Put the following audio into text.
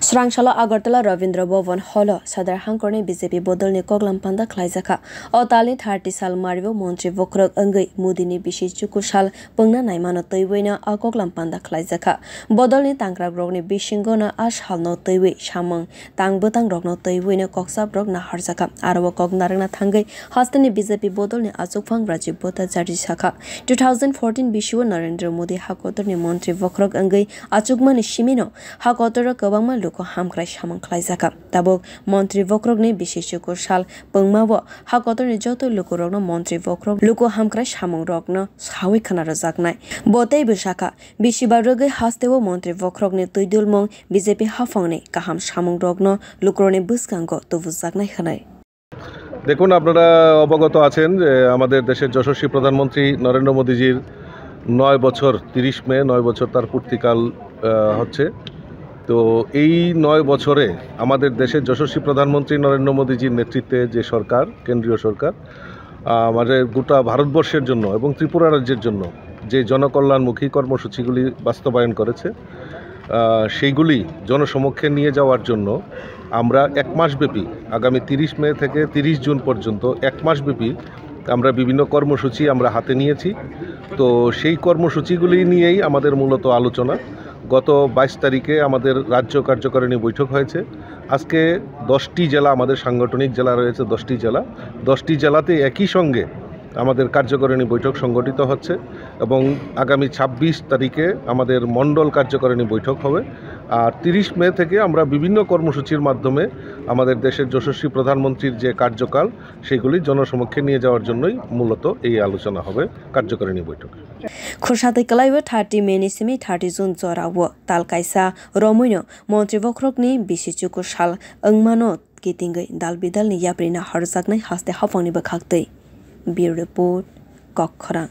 swrang salo Agartala Rabindra bhavan holo sadar hangkhorni BJP bodolni koklam panda khwlaijak o talni 30 sal maribo Montri bokhorok wngwi mudini bisi chuku sal wngna naimano twiwi na a koklam panda khwlaijak bodolni tangkrak rogni bisingona a salno twiwi samung tangbotang rogno twiwi na koksap rog na harjak aro koknarangna thangai haste ni BJP bodolni achukphang Rajib Bhattacharjee saka 2014 bisiwo Narendra Modi hakotorni Montri bokhorok wngwi achukmani simino hakotor kwbangma luko hamkrai samung khwlaijak tabuk Montri bokhorokni bisi chuku sal pungmabo hakotorni joto luko rogno Montri bokhorok luko hamkrai samung rogno sawi khana rojaknai botei bisaka bisibar rogoi hastewo Montri bokhorokni tuidulmung BJP hafangni kaham samung rogno lukroni buskango tubujaknai khanai। দেখুন আপনারা অবগত আছেন যে আমাদের দেশের যশস্বী প্রধানমন্ত্রী নরেন্দ্র মোদীজির 9 বছর 30 মে 9 বছর তার পূর্তিকাল হচ্ছে। তো এই 9 বছরে আমাদের দেশের যশস্বী প্রধানমন্ত্রী নরেন্দ্র মোদীজির নেতৃত্বে যে সরকার কেন্দ্রীয় সরকার আমাদের গোটা ভারতবর্ষের জন্য এবং ত্রিপুরা রাজ্যের জন্য যে জনকল্যাণমুখী কর্মসূচিগুলি বাস্তবায়ন করেছে সেইগুলি জনসমক্ষে নিয়ে যাওয়ার জন্য আমরা এক মাসব্যাপী আগামী 30 মে থেকে 30 জুন পর্যন্ত এক মাসব্যাপী আমরা বিভিন্ন কর্মসূচি আমরা হাতে নিয়েছি। তো সেই কর্মসূচিগুলি নিয়েই আমাদের মূলত আলোচনা। গত 22 তারিখে আমাদের রাজ্য কার্যকারিণী বৈঠক হয়েছে। আজকে 10টি জেলা আমাদের সাংগঠনিক জেলা রয়েছে, 10টি জেলা 10টি জেলাতে একই সঙ্গে আমাদের কার্যকারিণী বৈঠক সংগঠিত হচ্ছে এবং আগামী 26 তারিখে আমাদের মণ্ডল কার্যকারিণী বৈঠক হবে। আর 30 মে থেকে আমরা বিভিন্ন কর্মসূচির মাধ্যমে আমাদের দেশের যশস্বী প্রধানমন্ত্রীর যে কার্যকাল সেগুলি জনসমক্ষে নিয়ে যাওয়ার জন্যই মূলত এই আলোচনা হবে কার্যকারিণী বৈঠক। খুরসাতে কলাইবো 30 মে নিসিমি 30 জুন জরাবো তাল কাইসা রমৈনো মন্ত্রি বখরকনি বিসি চুকু সাল wngmano কিতিঙ্গै দাল বিদালनि याप्रिना हरजागनाय हाste हाफांनि बwkhaktwi। Bureau Report, Koklam।